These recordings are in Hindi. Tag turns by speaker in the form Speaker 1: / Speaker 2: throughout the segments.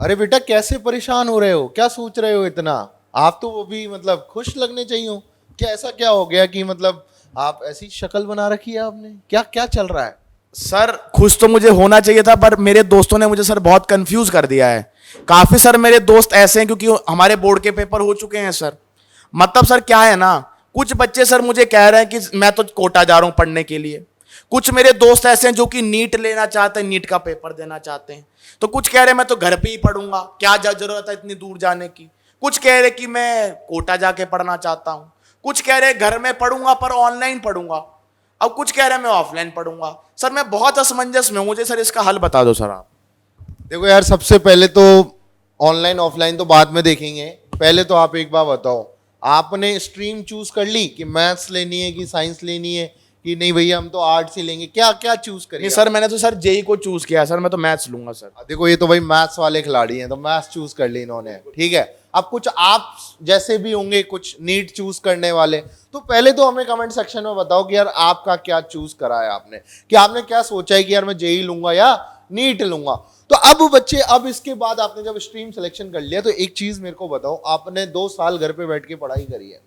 Speaker 1: अरे बेटा कैसे परेशान हो रहे हो, क्या सोच रहे हो इतना? आप तो वो भी मतलब खुश लगने चाहिए हो। क्या ऐसा क्या हो गया कि मतलब आप ऐसी शक्ल बना रखी है आपने? क्या क्या चल रहा है?
Speaker 2: सर खुश तो मुझे होना चाहिए था, पर मेरे दोस्तों ने मुझे सर बहुत कंफ्यूज कर दिया है। काफी सर मेरे दोस्त ऐसे हैं, क्योंकि हमारे बोर्ड के पेपर हो चुके हैं सर। मतलब सर क्या है ना, कुछ बच्चे सर मुझे कह रहे हैं कि मैं तो कोटा जा रहा हूं पढ़ने के लिए। कुछ मेरे दोस्त ऐसे हैं जो कि नीट लेना चाहते हैं, नीट का पेपर देना चाहते हैं। तो कुछ कह रहे हैं मैं तो घर पे ही पढ़ूंगा, क्या जरूरत है इतनी दूर जाने की। कुछ कह रहे कि मैं कोटा जाके पढ़ना चाहता हूं। कुछ कह रहे घर में पढ़ूंगा पर ऑनलाइन पढ़ूंगा। अब कुछ कह रहे हैं मैं ऑफलाइन पढ़ूंगा। सर मैं बहुत असमंजस में हूं, मुझे सर इसका हल बता दो सर आप।
Speaker 1: देखो यार, सबसे पहले तो ऑनलाइन ऑफलाइन तो बाद में देखेंगे। पहले तो आप एक बार बताओ, आपने स्ट्रीम चूज कर ली कि मैथ्स लेनी है कि साइंस लेनी है, कि नहीं भैया हम तो आर्ट्स ही लेंगे? क्या क्या चूज करिए?
Speaker 2: नहीं सर, मैंने तो सर जेई को चूज किया सर, मैं तो मैथ्स लूंगा सर।
Speaker 1: देखो ये तो भाई मैथ्स वाले खिलाड़ी हैं, तो मैथ्स चूज कर ली इन्होंने, ठीक है। अब कुछ आप जैसे भी होंगे कुछ नीट चूज करने वाले, तो पहले तो हमें कमेंट सेक्शन में बताओ कि यार आपका क्या चूज करा है आपने, कि आपने क्या सोचा है कि यार मैं जेई लूंगा या नीट लूंगा। तो अब बच्चे, अब इसके बाद आपने जब स्ट्रीम सिलेक्शन कर लिया, तो एक चीज मेरे को बताओ, आपने 2 साल घर पे बैठ के पढ़ाई करी है,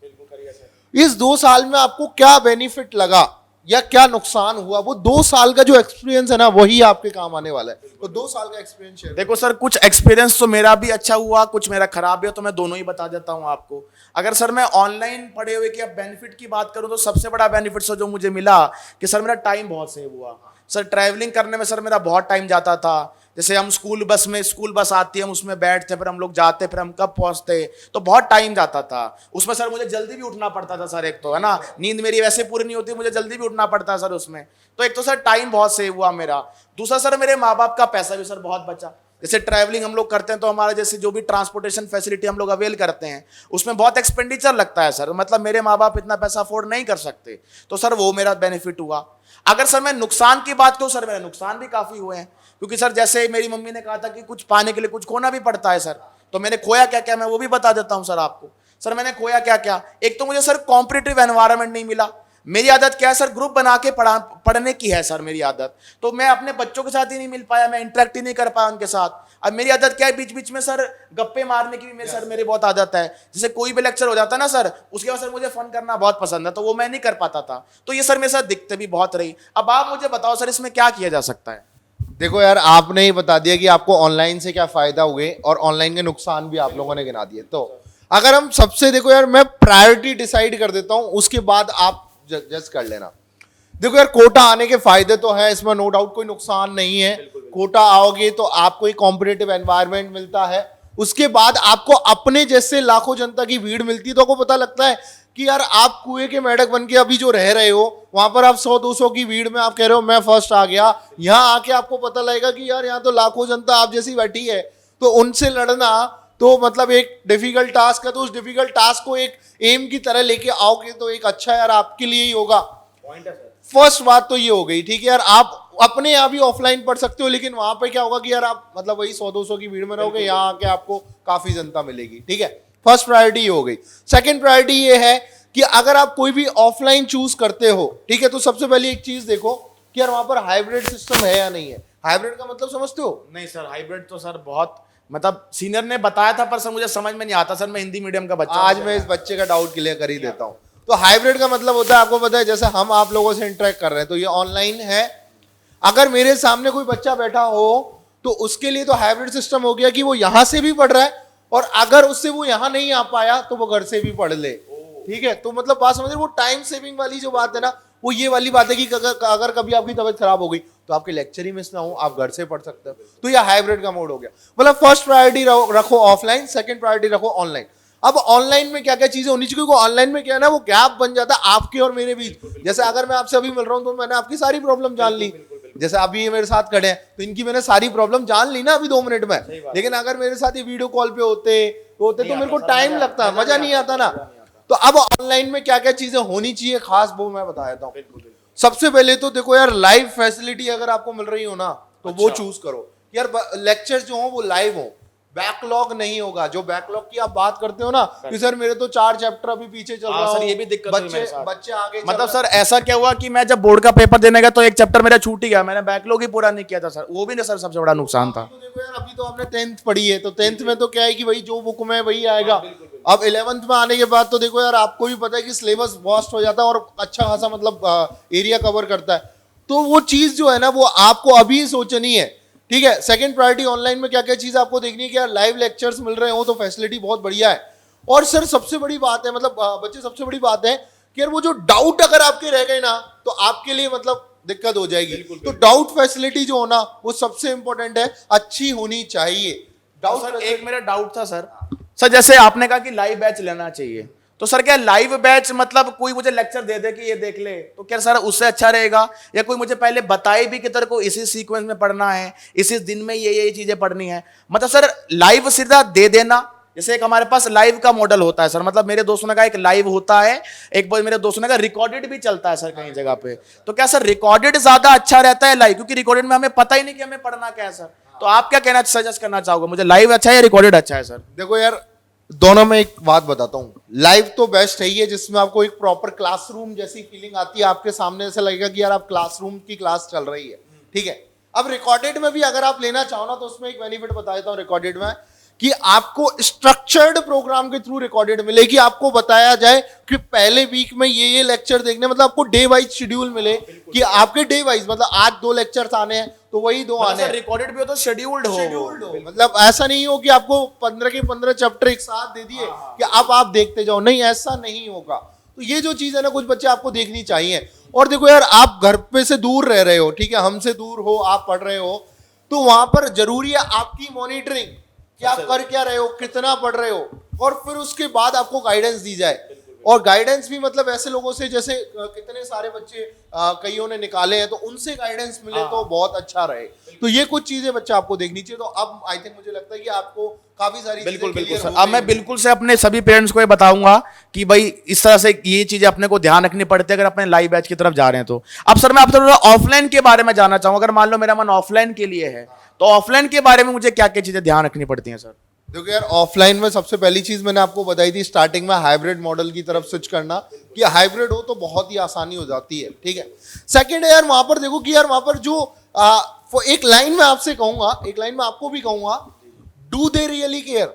Speaker 1: इस 2 साल में आपको क्या बेनिफिट लगा या क्या नुकसान हुआ? वो 2 साल का जो एक्सपीरियंस है ना, वही आपके काम आने वाला है। तो 2 साल का एक्सपीरियंस शेयर।
Speaker 2: देखो सर, कुछ एक्सपीरियंस तो मेरा भी अच्छा हुआ, कुछ मेरा खराब भी है, तो मैं दोनों ही बता देता हूं आपको। अगर सर मैं ऑनलाइन पढ़े हुए की अब बेनिफिट की बात करूं, तो सबसे बड़ा बेनिफिट सर जो मुझे मिला कि सर मेरा टाइम बहुत सेव हुआ। सर ट्रैवलिंग करने में सर मेरा बहुत टाइम जाता था। जैसे हम स्कूल बस में, स्कूल बस आती है, हम उसमें बैठते, फिर हम लोग जाते, फिर हम कब पहुंचते, तो बहुत टाइम जाता था उसमें। सर मुझे जल्दी भी उठना पड़ता था सर, एक तो है ना, नींद मेरी वैसे पूरी नहीं होती, मुझे जल्दी भी उठना पड़ता है सर उसमें। तो एक तो सर टाइम बहुत सेव हुआ मेरा। दूसरा सर मेरे माँ बाप का पैसा भी सर बहुत बचा। जैसे ट्रैवलिंग हम लोग करते हैं, तो हमारा जैसे जो भी ट्रांसपोर्टेशन फैसिलिटी हम लोग अवेल करते हैं, उसमें बहुत एक्सपेंडिचर लगता है सर। मतलब मेरे माँ बाप इतना पैसा अफोर्ड नहीं कर सकते, तो सर वो मेरा बेनिफिट हुआ। अगर सर मैं नुकसान की बात करूं, सर मेरे नुकसान भी काफी हुए हैं। क्योंकि सर जैसे मेरी मम्मी ने कहा था कि कुछ पाने के लिए कुछ खोना भी पड़ता है सर, तो मैंने खोया क्या क्या, मैं वो भी बता देता हूं सर आपको। सर मैंने खोया क्या क्या, एक तो मुझे सर कॉम्पिटिटिव एनवायरनमेंट नहीं मिला। मेरी आदत क्या है सर, ग्रुप बना के पढ़ने की है सर मेरी आदत। तो मैं अपने बच्चों के साथ ही नहीं मिल पाया, मैं इंटरेक्ट ही नहीं कर पाया उनके साथ। अब मेरी आदत क्या है, बीच बीच में सर गप्पे मारने की भी मेरे सर मेरी बहुत आदत है। जैसे कोई भी लेक्चर हो जाता ना सर, उसके बाद सर मुझे फन करना बहुत पसंद है, तो वो मैं नहीं कर पाता था। तो ये सर मेरे साथ दिक्कतें भी बहुत रही। अब आप मुझे बताओ सर, इसमें क्या किया जा सकता है?
Speaker 1: देखो यार, आपने ही बता दिया कि आपको ऑनलाइन से क्या फायदा हुए और ऑनलाइन के नुकसान भी आप लोगों ने गिना दिए। तो अगर हम सबसे, देखो यार मैं प्रायोरिटी डिसाइड कर देता हूं, उसके बाद आप जज कर लेना। देखो यार, कोटा आने के फायदे तो है, इसमें नो डाउट, कोई नुकसान नहीं है। कोटा आओगे तो आपको एक कॉम्पिटेटिव एनवायरनमेंट मिलता है। उसके बाद आपको अपने जैसे लाखों जनता की भीड़ मिलती है, तो आपको पता लगता है कि यार आप कुएं के मेढक बन के अभी जो रह रहे हो, वहां पर आप 100-200 की भीड़ में आप कह रहे हो मैं फर्स्ट आ गया। यहाँ आके आपको पता लगेगा कि यार यहाँ तो लाखों जनता आप जैसी बैठी है, तो उनसे लड़ना तो मतलब एक डिफिकल्ट टास्क है। तो उस डिफिकल्ट टास्क को एक एम की तरह लेके आओगे तो एक अच्छा यार आपके लिए ही होगा। फर्स्ट बात तो ये हो गई, ठीक है यार, आप अपने यहाँ भी ऑफलाइन पढ़ सकते हो, लेकिन वहां पे क्या होगा कि यार आप मतलब वही 100-200 की भीड़ में रहोगे, यहाँ आके आपको काफी जनता मिलेगी, ठीक है। फर्स्ट प्रायोरिटी ये हो गई। सेकंड प्रायोरिटी ये है कि अगर आप कोई भी ऑफलाइन चूज करते हो, ठीक है, तो सबसे पहले एक चीज देखो कि यार वहां पर हाइब्रिड सिस्टम है या नहीं है। हाइब्रिड का मतलब समझते हो?
Speaker 2: नहीं सर, हाइब्रिड तो सर बहुत, मतलब सीनियर ने बताया था, पर सर मुझे समझ में नहीं आता सर, मैं हिंदी मीडियम का बच्चा हूं।
Speaker 1: आज मैं इस बच्चे का डाउट क्लियर कर ही देता हूं। तो हाइब्रिड का मतलब होता है, आपको पता है, जैसे हम आप लोगों से इंटरेक्ट कर रहे हैं, तो ये ऑनलाइन है। अगर मेरे सामने कोई बच्चा बैठा हो, तो उसके लिए तो हाइब्रिड सिस्टम हो गया कि वो यहां से भी पढ़ रहा है, और अगर उससे वो यहां नहीं आ पाया तो वो घर से भी पढ़ ले, ठीक है। तो मतलब बात समझ रहे, वो टाइम सेविंग वाली जो बात है ना, वो ये वाली बात है कि अगर कभी आपकी तबीयत खराब हो गई तो आपके लेक्चर ही मिस ना हो, आप घर से पढ़ सकते हो। तो ये हाइब्रिड का मोड हो गया। मतलब फर्स्ट प्रायोरिटी रखो ऑफलाइन, सेकंड प्रायोरिटी रखो ऑनलाइन। अब ऑनलाइन में क्या क्या चीजें होनी चाहिए? ऑनलाइन में क्या है ना, वो गैप बन जाता है आपके और मेरे बीच। जैसे अगर मैं आपसे अभी मिल रहा हूं, तो मैंने आपकी सारी प्रॉब्लम जान ली। जैसे अभी ये मेरे साथ खड़े हैं, तो इनकी मैंने सारी प्रॉब्लम जान ली ना अभी 2 मिनट में। लेकिन अगर मेरे साथ ये वीडियो कॉल पे होते तो मेरे को टाइम लगता, मजा नहीं आता ना। तो अब ऑनलाइन में क्या क्या चीजें होनी चाहिए खास, वो मैं बता देता हूँ। सबसे पहले तो देखो यार, लाइव फैसिलिटी अगर आपको मिल रही हो ना, तो वो चूज करो यार। लेक्चर्स जो हो वो लाइव हो, बैकलॉग नहीं होगा। जो बैकलॉग की आप बात करते हो ना कि सर मेरे तो 4 चैप्टर अभी पीछे चल रहा
Speaker 2: सर
Speaker 1: हूं,
Speaker 2: ये भी दिक्कत हुई मेरे साथ।
Speaker 1: बच्चे आगे चल
Speaker 2: मतलब
Speaker 1: रहे
Speaker 2: सर ऐसा क्या हुआ कि मैं जब बोर्ड का पेपर देने गया तो एक चैप्टर मेरा छूट ही गया, मैंने बैकलॉग ही पूरा नहीं किया था सर, वो भी ना सर सबसे बड़ा नुकसान था।
Speaker 1: तो देखो यार, अभी तो आपने 10th पढ़ी है, तो 10th में तो क्या है कि भाई जो बुक में वही आएगा। अब 11th में आने के बाद तो देखो यार, आपको भी पता है कि सिलेबस वास्ट हो जाता है और अच्छा खासा मतलब एरिया कवर करता है। तो वो चीज जो है ना वो आपको अभी सोचनी है, ठीक है। सेकंड प्रायोरिटी, ऑनलाइन में क्या क्या चीज आपको देखनी है कि यार लाइव लेक्चर्स मिल रहे हो तो फैसिलिटी बहुत बढ़िया है। और सर सबसे बड़ी बात है, मतलब बच्चे सबसे बड़ी बात है कि यार वो जो डाउट अगर आपके रह गए ना तो आपके लिए मतलब दिक्कत हो जाएगी। तो डाउट फैसिलिटी जो होना वो सबसे इंपॉर्टेंट है, अच्छी होनी चाहिए। डाउट
Speaker 2: सर एक मेरा डाउट था सर जैसे आपने कहा कि लाइव बैच लेना चाहिए, तो सर क्या लाइव बैच मतलब कोई मुझे लेक्चर दे दे कि ये देख ले, तो क्या सर उससे अच्छा रहेगा, या कोई मुझे पहले बताए भी कि तेरे को इसी सीक्वेंस में पढ़ना है, इसी दिन में ये चीजें पढ़नी है। मतलब सर लाइव सीधा दे देना, जैसे एक हमारे पास लाइव का मॉडल होता है सर, मतलब मेरे दोस्तों ने कहा एक लाइव होता है, एक बार मेरे दोस्तों ने कहा रिकॉर्डेड भी चलता है सर कहीं जगह पे, तो क्या सर रिकॉर्डेड ज्यादा अच्छा रहता है लाइव, क्योंकि रिकॉर्डेड में हमें पता ही नहीं कि हमें पढ़ना क्या है सर, तो आप क्या कहना सजेस्ट करना चाहोगे, मुझे लाइव अच्छा है या रिकॉर्डेड अच्छा है सर?
Speaker 1: देखो यार, दोनों में एक बात बताता हूँ, लाइव तो बेस्ट है ही है जिसमें आपको एक प्रॉपर क्लासरूम जैसी फीलिंग आती है, आपके सामने से लगेगा कि यार आप क्लासरूम की क्लास चल रही है, ठीक है। अब रिकॉर्डेड में भी अगर आप लेना चाहो ना तो उसमें एक बेनिफिट बता देता हूँ रिकॉर्डेड में, कि आपको स्ट्रक्चर्ड प्रोग्राम के थ्रू रिकॉर्डेड मिलेगी। आपको बताया जाए कि पहले वीक में ये लेक्चर देखने, मतलब आपको डे वाइज शेड्यूल मिले कि आपके डे वाइज मतलब आज 2 लेक्चर्स आने हैं तो वही 2 आने हैं।
Speaker 2: रिकॉर्डेड भी हो तो शेड्यूल्ड हो,
Speaker 1: मतलब ऐसा नहीं हो कि आपको 15 के 15 चैप्टर एक साथ दे दिए कि अब आप देखते जाओ, नहीं ऐसा नहीं होगा। तो ये जो चीज है ना कुछ बच्चे आपको देखनी चाहिए। और देखो यार, आप घर पे से दूर रह रहे हो, ठीक है, हमसे दूर हो, आप पढ़ रहे हो, तो वहां पर जरूरी है आपकी मॉनिटरिंग कि आप कर क्या रहे हो, कितना पढ़ रहे हो, और फिर उसके बाद आपको गाइडेंस दी जाए। और गाइडेंस भी मतलब ऐसे लोगों से जैसे कितने सारे बच्चे कईयों ने निकाले हैं, तो उनसे गाइडेंस मिले तो बहुत अच्छा रहे। तो ये कुछ चीजें बच्चे आपको देखनी चाहिए। तो अब आई थिंक मुझे लगता है कि आपको काफी सारी
Speaker 2: बिल्कुल
Speaker 1: चीजें
Speaker 2: बिल्कुल
Speaker 1: clear
Speaker 2: सर,
Speaker 1: हो
Speaker 2: अब मैं
Speaker 1: गई
Speaker 2: बिल्कुल से अपने सभी पेरेंट्स को ये बताऊंगा कि भाई इस तरह से ये चीजें अपने को ध्यान रखनी पड़ती है अगर अपने लाइव बैच की तरफ जा रहे हैं तो। अब सर मैं आपसे थोड़ा ऑफलाइन के बारे में जानना चाहूंगा, अगर मान लो मेरा मन ऑफलाइन के लिए है तो ऑफलाइन के बारे में मुझे क्या क्या चीजें ध्यान रखनी पड़ती हैं सर?
Speaker 1: देखो यार, ऑफलाइन में सबसे पहली चीज मैंने आपको बताई थी स्टार्टिंग में, हाइब्रिड मॉडल की तरफ स्विच करना, कि हाइब्रिड हो तो बहुत ही आसानी हो जाती है, ठीक है। सेकंड है यार, वहां पर देखो कि यार वहां पर जो एक लाइन में आपसे कहूंगा, एक लाइन में आपको भी कहूंगा, डू दे रियली केयर।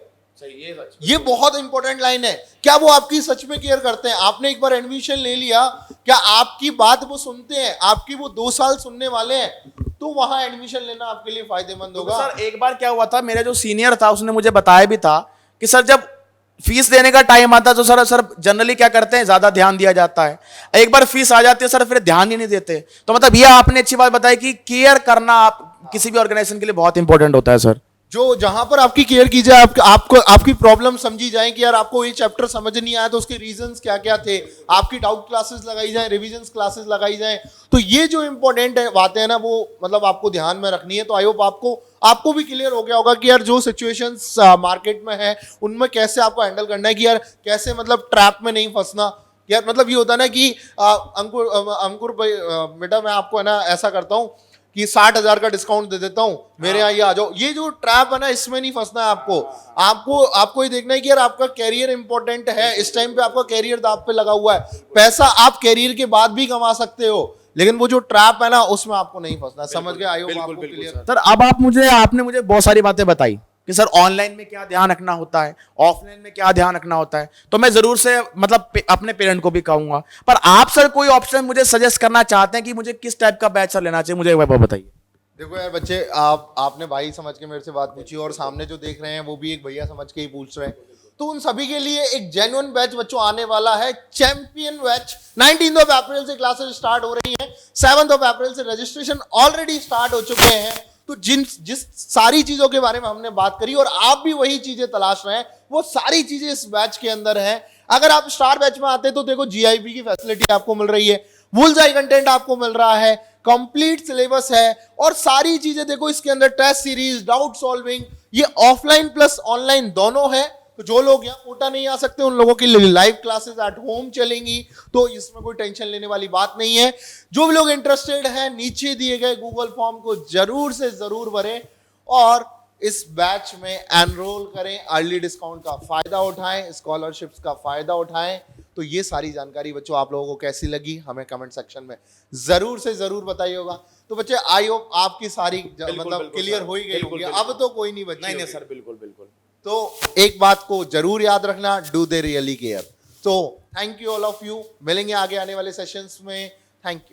Speaker 1: ये बहुत इंपॉर्टेंट लाइन है। क्या वो आपकी सच में केयर करते हैं? आपने एक बार एडमिशन ले लिया, क्या आपकी बात वो सुनते हैं? आपकी वो 2 साल सुनने वाले हैं? तो वहां एडमिशन लेना आपके लिए फायदेमंद होगा।
Speaker 2: सर एक बार क्या हुआ था, मेरा जो सीनियर था उसने मुझे बताया भी था कि सर जब फीस देने का टाइम आता तो सर जनरली क्या करते हैं, ज्यादा ध्यान दिया जाता है, एक बार फीस आ जाती है सर फिर ध्यान ही नहीं देते। तो मतलब ये आपने अच्छी बात बताई कि केयर करना आप किसी भी ऑर्गेनाइजेशन के लिए बहुत इंपॉर्टेंट होता है सर।
Speaker 1: जो जहां पर आपकी केयर की जाए, आपको आपकी प्रॉब्लम समझी जाए कि यार आपको ये चैप्टर समझ नहीं आया तो उसके रीजंस क्या क्या थे, आपकी डाउट क्लासेस लगाई जाए, रिवीजन क्लासेस लगाई जाए। तो ये जो इंपॉर्टेंट बातें हैं ना वो मतलब आपको ध्यान में रखनी है। तो आई होप आपको भी क्लियर हो गया होगा कि यार जो सिचुएशंस मार्केट में है उनमें कैसे आपको हैंडल करना है, कि यार कैसे मतलब ट्रैप में नहीं फंसना। यार मतलब ये होता है ना कि अंकुर भाई बेटा, मैं आपको है ना ऐसा करता हूँ कि 60,000 का डिस्काउंट दे देता हूं, मेरे यहाँ ये आ जाओ। ये जो ट्रैप है ना, इसमें नहीं फंसना है आपको ये देखना है कि यार आपका कैरियर इंपॉर्टेंट है। इस टाइम पे आपका कैरियर दांव पे लगा हुआ है। पैसा आप कैरियर के बाद भी कमा सकते हो, लेकिन वो जो ट्रैप है ना उसमें आपको नहीं फंसना। समझ गए? आई होप आपको क्लियर।
Speaker 2: सर अब आपने मुझे बहुत सारी बातें बताई कि सर ऑनलाइन में क्या ध्यान रखना होता है, ऑफलाइन में क्या ध्यान रखना होता है, तो मैं जरूर से मतलब अपने पेरेंट को भी कहूंगा। पर आप सर कोई ऑप्शन मुझे सजेस्ट करना चाहते हैं कि मुझे किस टाइप का बैच सर लेना चाहिए, मुझे एक बार बताइए।
Speaker 1: देखो यार बच्चे, आपने भाई समझ के मेरे से बात पूछी और सामने जो देख रहे हैं वो भी एक भैया समझ के ही पूछ रहे हैं, तो उन सभी के लिए एक जेन्युइन बैच बच्चों आने वाला है, चैंपियन बैच। 19 अप्रैल से क्लासेस स्टार्ट हो रही हैं, 7 अप्रैल से रजिस्ट्रेशन ऑलरेडी स्टार्ट हो चुके हैं। तो जिस सारी चीजों के बारे में हमने बात करी और आप भी वही चीजें तलाश रहे हैं, वो सारी चीजें इस बैच के अंदर हैं। अगर आप स्टार बैच में आते हैं तो देखो GIP की फैसिलिटी आपको मिल रही है, बुलजाई कंटेंट आपको मिल रहा है, कंप्लीट सिलेबस है और सारी चीजें देखो इसके अंदर, टेस्ट सीरीज, डाउट सॉल्विंग, ये ऑफलाइन प्लस ऑनलाइन दोनों है। तो जो लोग यहाँ कोटा नहीं आ सकते उन लोगों के लिए लाइव क्लासेस एट होम चलेंगी, तो इसमें कोई टेंशन लेने वाली बात नहीं है। जो भी लोग इंटरेस्टेड हैं, नीचे दिए गए गूगल फॉर्म को जरूर से जरूर भरें और इस बैच में एनरोल करें, अर्ली डिस्काउंट का फायदा उठाएं, स्कॉलरशिप्स का फायदा उठाएं। तो ये सारी जानकारी बच्चों आप लोगों को कैसी लगी हमें कमेंट सेक्शन में जरूर से जरूर बताइएगा। तो बच्चे आई होप आपकी सारी मतलब क्लियर हो ही गई होगी, अब तो कोई नहीं बची
Speaker 2: नहीं
Speaker 1: होगी।
Speaker 2: सर, बिल्कुल बिल्कुल।
Speaker 1: तो एक बात को जरूर याद रखना, डू दे रियली केयर। तो thank you all of you, मिलेंगे आगे आने वाले सेशंस में। Thank you.